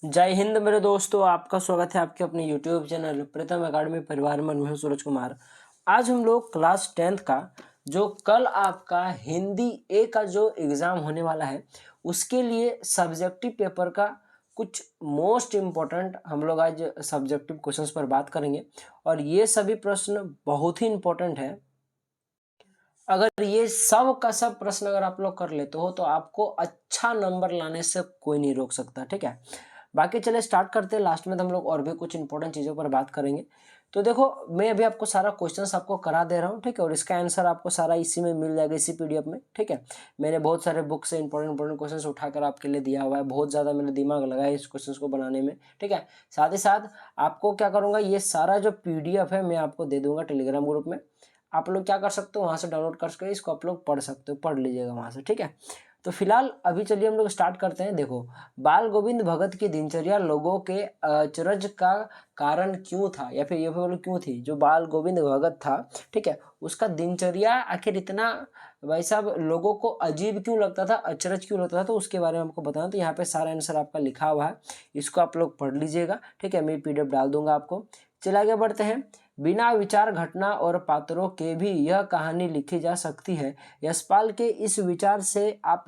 जय हिंद मेरे दोस्तों, आपका स्वागत है आपके अपने YouTube चैनल प्रीतम एकेडमी परिवार में। मैं हूं सूरज कुमार। आज हम लोग क्लास 10th का जो कल आपका हिंदी ए का जो एग्ज़ाम होने वाला है उसके लिए सब्जेक्टिव पेपर का कुछ मोस्ट इम्पोर्टेंट हम लोग आज सब्जेक्टिव क्वेश्चंस पर बात करेंगे। और ये सभी प्रश्न बहुत ही इम्पोर्टेंट है। अगर ये सब का सब प्रश्न अगर आप लोग कर लेते हो तो आपको अच्छा नंबर लाने से कोई नहीं रोक सकता, ठीक है। बाकी चले स्टार्ट करते हैं। लास्ट में तो हम लोग और भी कुछ इंपॉर्टेंट चीज़ों पर बात करेंगे। तो देखो, मैं अभी आपको सारा क्वेश्चंस आपको करा दे रहा हूँ, ठीक है। और इसका आंसर आपको सारा इसी में मिल जाएगा, इसी पीडीएफ में, ठीक है। मैंने बहुत सारे बुक से इंपॉर्टेंट क्वेश्चंस उठाकर आपके लिए दिया हुआ है। बहुत ज़्यादा मैंने दिमाग लगाया इस क्वेश्चंस को बनाने में, ठीक है। साथ ही साथ आपको क्या करूँगा, ये सारा जो पीडीएफ है मैं आपको दे दूंगा टेलीग्राम ग्रुप में। आप लोग क्या कर सकते हो, वहाँ से डाउनलोड करके इसको आप लोग पढ़ सकते हो, पढ़ लीजिएगा वहाँ से, ठीक है। तो फिलहाल अभी चलिए हम लोग स्टार्ट करते हैं। देखो, बाल गोविंद भगत की दिनचर्या लोगों के अचरज का कारण क्यों था, या फिर ये बोलो क्यों थी। जो बाल गोविंद भगत था, ठीक है, उसका दिनचर्या आखिर इतना भाई साहब लोगों को अजीब क्यों लगता था, अचरज क्यों लगता था, तो उसके बारे में हमको बताना। तो यहाँ पे सारा आंसर आपका लिखा हुआ है, इसको आप लोग पढ़ लीजिएगा, ठीक है। मैं पीडीएफ डाल दूंगा आपको। चलिए आगे बढ़ते हैं। बिना विचार घटना और पात्रों के भी यह कहानी लिखी जा सकती है। यशपाल के इस विचार से आप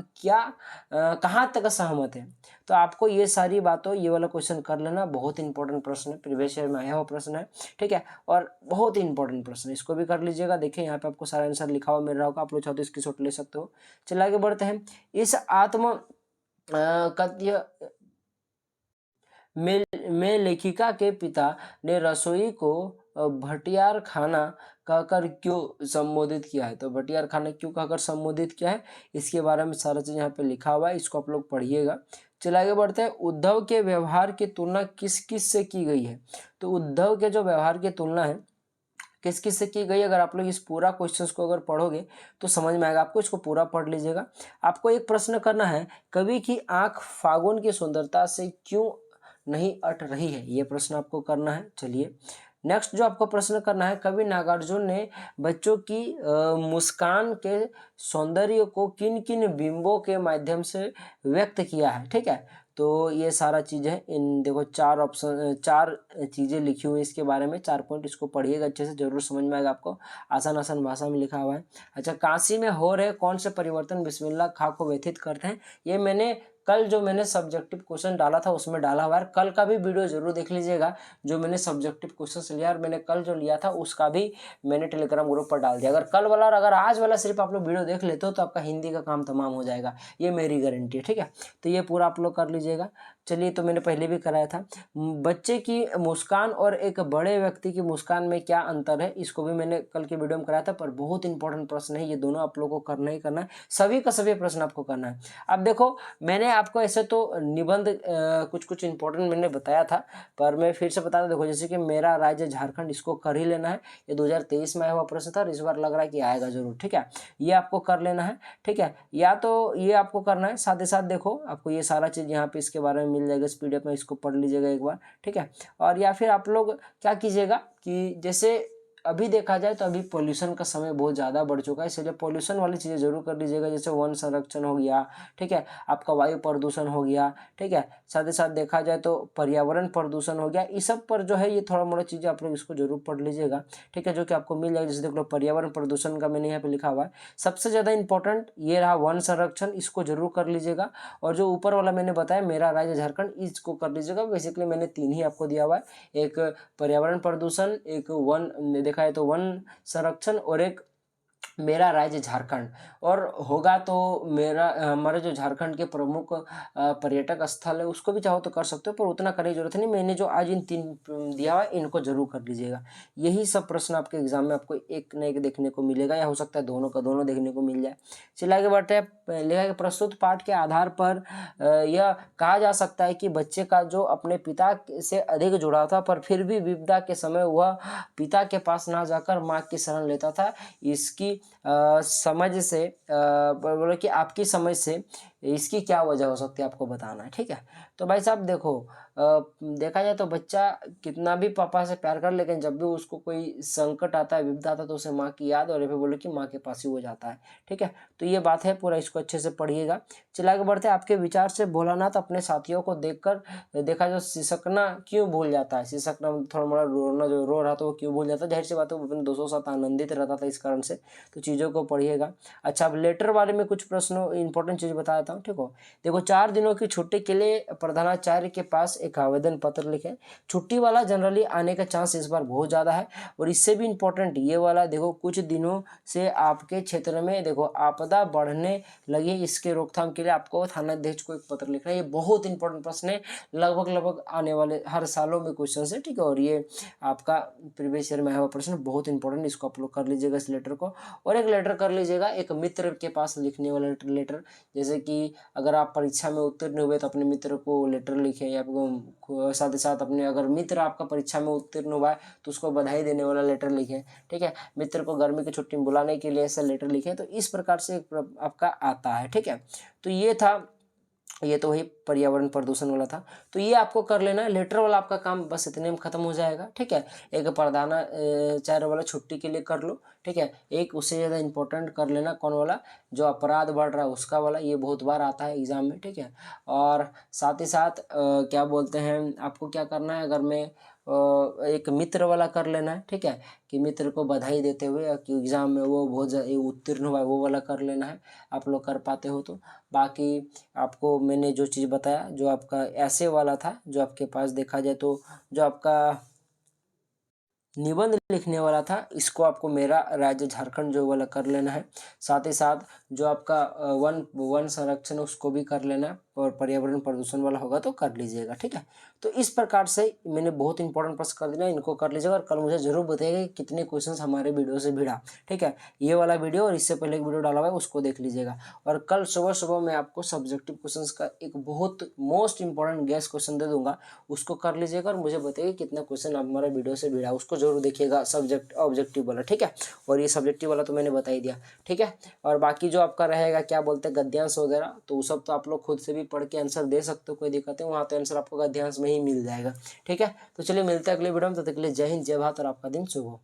कहाँ तक सहमत हैं। तो आपको ये सारी बातों, ये वाला क्वेश्चन कर लेना। बहुत इंपॉर्टेंट प्रश्न है, प्रीवियस ईयर में आया हुआ प्रश्न है, ठीक है। और बहुत ही इंपॉर्टेंट प्रश्न है, इसको भी कर लीजिएगा। देखिए यहाँ पे आपको सारा आंसर लिखा हुआ मिल रहा होगा, आप लोग चाहो तो इसकी शॉट ले सकते हो। चलिए आगे बढ़ते हैं। इस आत्म कथ्य में लेखिका के पिता ने रसोई को भटियार खाना कहकर क्यों संबोधित किया है। तो भटियार खाना क्यों कहकर संबोधित किया है, इसके बारे में सारा चीज़ यहाँ पे लिखा हुआ है, इसको आप लोग पढ़िएगा। चलिए आगे बढ़ते हैं। उद्धव के व्यवहार की तुलना किस किस से की गई है। तो उद्धव के जो व्यवहार की तुलना है किस किस से की गई, अगर आप लोग इस पूरा क्वेश्चंस को अगर पढ़ोगे तो समझ में आएगा आपको। इसको पूरा पढ़ लीजिएगा। आपको एक प्रश्न करना है, कवि की आंख फागुन की सुंदरता से क्यों नहीं अट रही है, ये प्रश्न आपको करना है। चलिए नेक्स्ट जो आपको प्रश्न करना है, कवि नागार्जुन ने बच्चों की मुस्कान के सौंदर्य को किन किन बिंबों के माध्यम से व्यक्त किया है, ठीक है। तो ये सारा चीज़ है। इन देखो चार ऑप्शन, चार चीज़ें लिखी हुई है इसके बारे में, 4 पॉइंट। इसको पढ़िएगा अच्छे से, जरूर समझ में आएगा आपको। आसान आसान भाषा में लिखा हुआ है। अच्छा, काशी में हो रहे कौन से परिवर्तन बिस्मिल्लाह खां को व्यथित करते हैं, ये मैंने कल जो मैंने सब्जेक्टिव क्वेश्चन डाला था उसमें डाला हुआ है। कल का भी वीडियो जरूर देख लीजिएगा, जो मैंने सब्जेक्टिव क्वेश्चन लिया और मैंने कल जो लिया था उसका भी मैंने टेलीग्राम ग्रुप पर डाल दिया। अगर कल वाला और अगर आज वाला सिर्फ आप लोग वीडियो देख लेते हो तो आपका हिंदी का काम तमाम हो जाएगा, ये मेरी गारंटी है, ठीक है। तो ये पूरा आप लोग कर लीजिएगा। चलिए, तो मैंने पहले भी कराया था। बच्चे की मुस्कान और एक बड़े व्यक्ति की मुस्कान में क्या अंतर है, इसको भी मैंने कल के वीडियो में कराया था। पर बहुत इंपॉर्टेंट प्रश्न है, ये दोनों आप लोगों को करना ही करना है, सभी का सभी प्रश्न आपको करना है। अब देखो, मैंने आपको ऐसे तो निबंध कुछ कुछ इंपॉर्टेंट मैंने बताया था, पर मैं फिर से बता दूं। देखो, जैसे कि मेरा राज्य झारखंड, इसको कर ही लेना है। ये 2023 में आया हुआ प्रश्न था और इस बार लग रहा है कि आएगा जरूर, ठीक है। ये आपको कर लेना है, ठीक है। या तो ये आपको करना है, साथ ही साथ देखो आपको ये सारा चीज़ यहाँ पे इसके बारे में मिल जाएगा इस पीडीएफ में, इसको पढ़ लीजिएगा एक बार, ठीक है। और या फिर आप लोग क्या कीजिएगा कि जैसे अभी देखा जाए तो अभी पोल्यूशन का समय बहुत ज़्यादा बढ़ चुका है, इसलिए पोल्यूशन वाली चीज़ें जरूर कर लीजिएगा। जैसे वन संरक्षण हो गया, ठीक है, आपका वायु प्रदूषण हो गया, ठीक है। साथ ही साथ देखा जाए तो पर्यावरण प्रदूषण हो गया। इस सब पर जो है ये थोड़ा मोड़ा चीज़ें आप लोग इसको जरूर पढ़ लीजिएगा, ठीक है, जो कि आपको मिल जाएगा। जैसे देख लो, पर्यावरण प्रदूषण का मैंने यहाँ पे लिखा हुआ है। सबसे ज़्यादा इंपॉर्टेंट ये रहा वन संरक्षण, इसको जरूर कर लीजिएगा। और जो ऊपर वाला मैंने बताया मेरा राज्य झारखंड, इसको कर लीजिएगा। बेसिकली मैंने 3 ही आपको दिया हुआ है, एक पर्यावरण प्रदूषण, एक वन देखा है तो वन संरक्षण, और एक मेरा राज्य झारखंड। और होगा तो मेरा हमारे जो झारखंड के प्रमुख पर्यटक स्थल है उसको भी चाहो तो कर सकते हो, पर उतना करने की जरूरत नहीं। मैंने जो आज इन 3 दिया हुआ है इनको जरूर कर लीजिएगा। यही सब प्रश्न आपके एग्जाम में आपको एक न एक देखने को मिलेगा, या हो सकता है दोनों का दोनों देखने को मिल जाए। चलिए आगे बढ़ते हैं। लिखा है प्रस्तुत पाठ के आधार पर यह कहा जा सकता है कि बच्चे का जो अपने पिता से अधिक जुड़ाव था, पर फिर भी विपदा के समय वह पिता के पास ना जाकर माँ की शरण लेता था। इसकी समझ से बोलो कि आपकी समझ से इसकी क्या वजह हो सकती है आपको बताना है, ठीक है। तो भाई साहब देखो, देखा जाए तो बच्चा कितना भी पापा से प्यार कर, लेकिन जब भी उसको कोई संकट आता है, विपदा आता है, तो उसे माँ की याद, और ये भी बोले कि माँ के पास ही हो जाता है, ठीक है। तो ये बात है, पूरा इसको अच्छे से पढ़िएगा। चलिए आगे बढ़ते हैं। आपके विचार से भोलानाथ अपने साथियों को देखकर देखा जो सिसकना क्यों भूल जाता है। सिसकना थोड़ा मोड़ा रोना, जो रो रहा था वो क्यों भूल जाता है। जाहिर सी बात है, वो अपने दोस्तों के साथ आनंदित रहता था, इस कारण से। तो चीज़ों को पढ़िएगा। अच्छा, अब लेटर बारे में कुछ प्रश्नों इंपॉर्टेंट चीज़ बता देता हूँ, ठीक हो। देखो, 4 दिनों की छुट्टी के लिए प्रधानाचार्य के पास एक आवेदन पत्र लिखें। छुट्टी वाला जनरली आने का चांस इस बार बहुत ज़्यादा है। और इससे भी इम्पोर्टेंट ये वाला देखो, कुछ दिनों से आपके क्षेत्र में देखो आपदा बढ़ने लगी, इसके रोकथाम के लिए आपको थानाध्यक्ष को एक पत्र लिखना है। ये बहुत इंपॉर्टेंट प्रश्न है, लगभग आने वाले हर सालों में क्वेश्चन है, ठीक है। और ये आपका प्रीवियस ईयर में आया हुआ प्रश्न, बहुत इंपॉर्टेंट, इसको आप लोग कर लीजिएगा इस लेटर को। और एक लेटर कर लीजिएगा एक मित्र के पास लिखने वाला लेटर, जैसे कि अगर आप परीक्षा में उत्तीर्ण हुए तो अपने मित्र को लेटर लिखें, या साथ ही साथ अपने अगर मित्र आपका परीक्षा में उत्तीर्ण हुआ है तो उसको बधाई देने वाला लेटर लिखें, ठीक है। मित्र को गर्मी की छुट्टी में बुलाने के लिए ऐसा लेटर लिखें। तो इस प्रकार से आपका आता है, ठीक है। तो ये तो वही पर्यावरण प्रदूषण वाला था। तो ये आपको कर लेना है। लेटर वाला आपका काम बस इतने में खत्म हो जाएगा, ठीक है। एक प्रधानाचार्य वाला छुट्टी के लिए कर लो, ठीक है। एक उससे ज़्यादा इंपॉर्टेंट कर लेना, कौन वाला, जो अपराध बढ़ रहा है उसका वाला, ये बहुत बार आता है एग्जाम में, ठीक है। और साथ ही साथ क्या बोलते हैं, आपको क्या करना है, अगर मैं एक मित्र वाला कर लेना है, ठीक है, कि मित्र को बधाई देते हुए कि एग्ज़ाम में वो बहुत उत्तीर्ण हुआ है, वो वाला कर लेना है, आप लोग कर पाते हो तो। बाकी आपको मैंने जो चीज़ बताया, जो आपका ऐसे वाला था, जो आपके पास देखा जाए तो जो आपका निबंध लिखने वाला था, इसको आपको मेरा राज्य झारखंड जो वाला कर लेना है। साथ ही साथ जो आपका वन संरक्षण उसको भी कर लेना है, और पर्यावरण प्रदूषण वाला होगा तो कर लीजिएगा, ठीक है। तो इस प्रकार से मैंने बहुत इंपॉर्टेंट प्रश्न कर दिया, इनको कर लीजिएगा। और कल मुझे जरूर बताइएगा कि कितने क्वेश्चंस हमारे वीडियो से भिड़ा, ठीक है। ये वाला वीडियो और इससे पहले एक वीडियो डाला हुआ है, उसको देख लीजिएगा। और कल सुबह सुबह मैं आपको सब्जेक्टिव क्वेश्चंस का एक बहुत मोस्ट इंपॉर्टेंट गैस क्वेश्चन दे दूंगा, उसको कर लीजिएगा। और मुझे बताइए कितना क्वेश्चन हमारा वीडियो से भिड़ा, उसको जरूर देखिएगा, सब्जेक्ट ऑब्जेक्टिव वाला, ठीक है। और ये सब्जेक्टिव वाला तो मैंने बता ही दिया, ठीक है। और बाकी जो आपका रहेगा, क्या बोलते हैं, गद्यांश वगैरह, तो वो सब तो आप लोग खुद से भी पढ़ के आंसर दे सकते हो, कोई दिक्कत है, वहाँ तो आंसर आपको गद्यांश में ही मिल जाएगा, ठीक है। तो चलिए मिलते हैं अगले वीडियो में, तब तक के लिए जय हिंद, जय भारत, और आपका दिन शुभ हो।